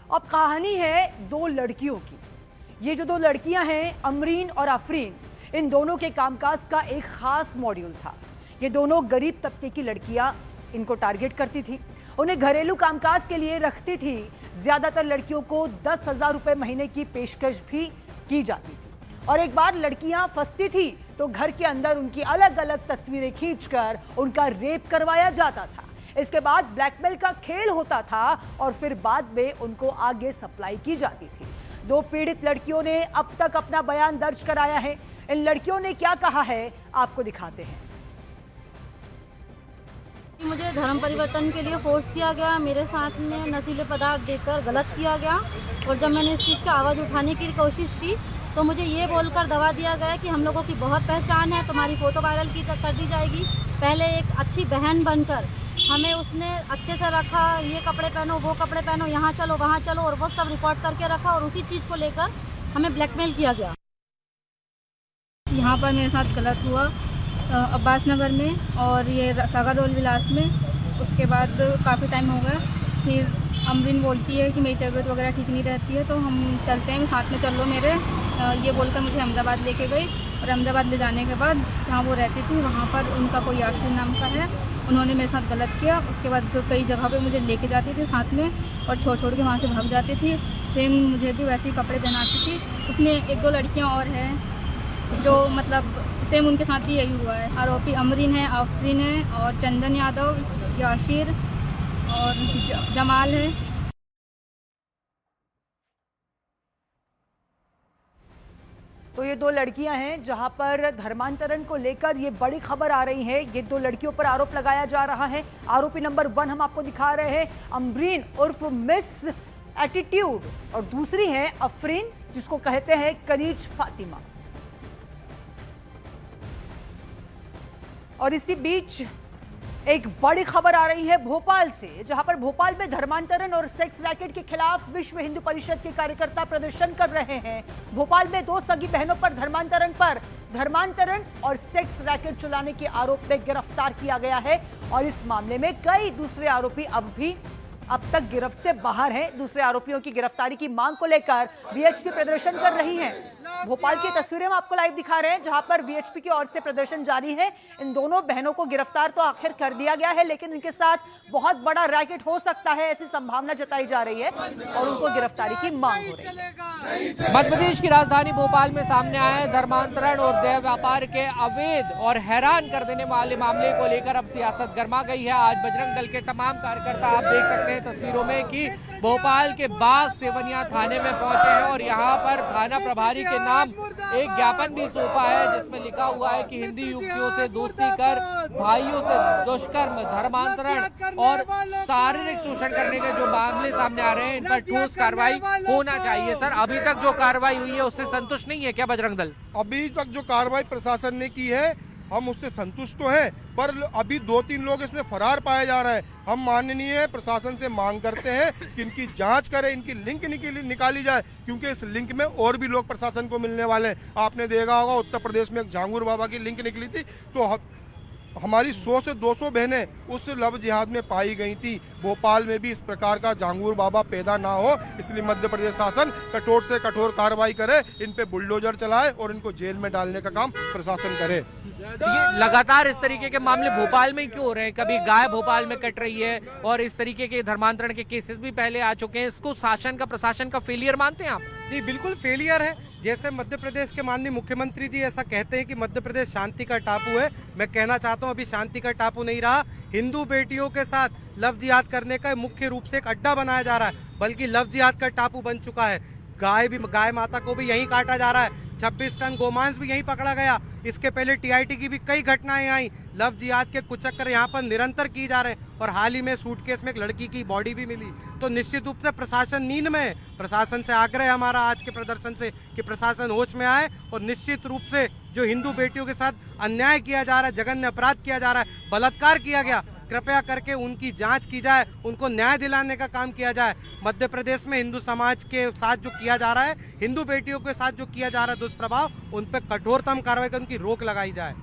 अब कहानी है दो लड़कियों की। ये जो दो लड़कियां हैं, अमरीन और आफरीन, इन दोनों के कामकाज का एक खास मॉड्यूल था। ये दोनों गरीब तबके की लड़कियां इनको टारगेट करती थी, उन्हें घरेलू कामकाज के लिए रखती थी। ज्यादातर लड़कियों को 10,000 रुपए महीने की पेशकश भी की जाती थी और एक बार लड़कियां फंसती थी तो घर के अंदर उनकी अलग अलग तस्वीरें खींचकर उनका रेप करवाया जाता था। इसके बाद ब्लैकमेल का खेल होता था और फिर बाद में उनको आगे सप्लाई की जाती थी। दो पीड़ित लड़कियों ने अब तक अपना बयान दर्ज कराया है। इन लड़कियों ने क्या कहा है आपको दिखाते हैं। मुझे धर्म परिवर्तन के लिए फोर्स किया गया, मेरे साथ में नशीले पदार्थ देकर गलत किया गया और जब मैंने इस चीज़ की आवाज़ उठाने की कोशिश की तो मुझे ये बोलकर दबा दिया गया कि हम लोगों की बहुत पहचान है, तुम्हारी फ़ोटो वायरल की कर दी जाएगी। पहले एक अच्छी बहन बनकर हमें उसने अच्छे से रखा, ये कपड़े पहनो, वो कपड़े पहनो, यहाँ चलो, वहाँ चलो, और वो सब रिकॉर्ड करके रखा और उसी चीज़ को लेकर हमें ब्लैकमेल किया गया। यहाँ पर मेरे साथ गलत हुआ अब्बास नगर में और ये सागर रोल विलास में। उसके बाद काफ़ी टाइम हो गया, फिर अमरीन बोलती है कि मेरी तबीयत वगैरह ठीक नहीं रहती है तो हम चलते हैं, साथ में चल लो मेरे। ये बोलकर मुझे अहमदाबाद लेके गई और अहमदाबाद ले जाने के बाद जहाँ वो रहती थी वहाँ पर उनका कोई याशीर नाम का है, उन्होंने मेरे साथ गलत किया। उसके बाद कई जगह पे मुझे लेके जाती थी साथ में और छोड़ के वहाँ से भाग जाती थी। सेम मुझे भी वैसे ही कपड़े पहनाती थी। उसमें एक दो लड़कियाँ और हैं जो मतलब सेम उनके साथ भी यही हुआ है। आरोपी अमरीन है, आफरीन है और चंदन यादव, याशीर और जमाल है। तो ये दो लड़कियां हैं जहां पर धर्मांतरण को लेकर ये बड़ी खबर आ रही है। ये दो लड़कियों पर आरोप लगाया जा रहा है। आरोपी नंबर 1 हम आपको दिखा रहे हैं, अमरीन उर्फ मिस एटीट्यूड, और दूसरी है आफरीन जिसको कहते हैं कनीज फातिमा। और इसी बीच एक बड़ी खबर आ रही है भोपाल से, जहां पर भोपाल में धर्मांतरण और सेक्स रैकेट के खिलाफ विश्व हिंदू परिषद के कार्यकर्ता प्रदर्शन कर रहे हैं। भोपाल में दो सगी बहनों पर धर्मांतरण और सेक्स रैकेट चलाने के आरोप में गिरफ्तार किया गया है और इस मामले में कई दूसरे आरोपी अब तक गिरफ्त से बाहर हैं। दूसरे आरोपियों की गिरफ्तारी की मांग को लेकर वीएचपी प्रदर्शन कर रही है। भोपाल की तस्वीरें हम आपको लाइव दिखा रहे हैं जहां पर वीएचपी की ओर से प्रदर्शन जारी है। इन दोनों बहनों को गिरफ्तार तो आखिर कर दिया गया है, लेकिन इनके साथ बहुत बड़ा रैकेट हो सकता है ऐसी संभावना जताई जा रही है और उनको गिरफ्तारी की मांग हो रही है। मध्य प्रदेश की राजधानी भोपाल में सामने आए धर्मांतरण और देह व्यापार के अवैध और हैरान कर देने वाले मामले को लेकर अब सियासत गर्मा गई है। आज बजरंग दल के तमाम कार्यकर्ता आप देख सकते हैं तस्वीरों में कि भोपाल के बाग सेवनिया थाने में पहुंचे हैं और यहां पर थाना प्रभारी के नाम एक ज्ञापन भी सौंपा है जिसमें लिखा हुआ है कि हिंदी युवतियों से दोस्ती कर, भाइयों से दुष्कर्म, धर्मांतरण और शारीरिक शोषण करने के जो मामले सामने आ रहे हैं इन पर ठोस कार्रवाई होना चाहिए। सर, अभी तक जो कार्रवाई हुई है उससे संतुष्ट नहीं है क्या बजरंग दल? अभी तक जो कार्रवाई प्रशासन ने की है हम उससे संतुष्ट तो हैं, पर अभी 2-3 लोग इसमें फरार पाए जा रहे हैं। हम माननीय प्रशासन से मांग करते हैं कि इनकी जांच करें, इनकी लिंक निकाली जाए, क्योंकि इस लिंक में और भी लोग प्रशासन को मिलने वाले हैं। आपने देखा होगा उत्तर प्रदेश में एक झांगुर बाबा की लिंक निकली थी, तो हमारी 100 से 200 बहनें उस लव जिहाद में पाई गई थी। भोपाल में भी इस प्रकार का झांगुर बाबा पैदा ना हो, इसलिए मध्य प्रदेश शासन कठोर से कठोर कार्रवाई करे, इन पे बुलडोजर चलाए और इनको जेल में डालने का काम प्रशासन करे। ये लगातार इस तरीके के मामले भोपाल में क्यों हो रहे हैं? कभी गाय भोपाल में कट रही है और इस तरीके के धर्मांतरण के केसेस भी पहले आ चुके हैं। इसको प्रशासन का फेलियर मानते हैं आप? जी बिल्कुल फेलियर है। जैसे मध्य प्रदेश के माननीय मुख्यमंत्री जी ऐसा कहते हैं कि मध्य प्रदेश शांति का टापू है, मैं कहना चाहता हूं अभी शांति का टापू नहीं रहा। हिंदू बेटियों के साथ लव जिहाद करने का मुख्य रूप से एक अड्डा बनाया जा रहा है, बल्कि लव जिहाद का टापू बन चुका है। गाय माता को भी यहीं काटा जा रहा है, 26 टन गोमांस भी यहीं पकड़ा गया। इसके पहले टीआईटी की भी कई घटनाएं आई। लव जिहाद के कुचक्कर यहाँ पर निरंतर किए जा रहे हैं और हाल ही में सूटकेस में एक लड़की की बॉडी भी मिली। तो निश्चित रूप से प्रशासन नींद में है। प्रशासन से आग्रह हमारा आज के प्रदर्शन से कि प्रशासन होश में आए और निश्चित रूप से जो हिंदू बेटियों के साथ अन्याय किया जा रहा है, जघन्य अपराध किया जा रहा है, बलात्कार किया गया, कृपया करके उनकी जांच की जाए, उनको न्याय दिलाने का काम किया जाए। मध्य प्रदेश में हिंदू समाज के साथ जो किया जा रहा है, हिंदू बेटियों के साथ जो किया जा रहा है दुष्प्रभाव, उन पर कठोरतम कार्रवाई कर उनकी रोक लगाई जाए।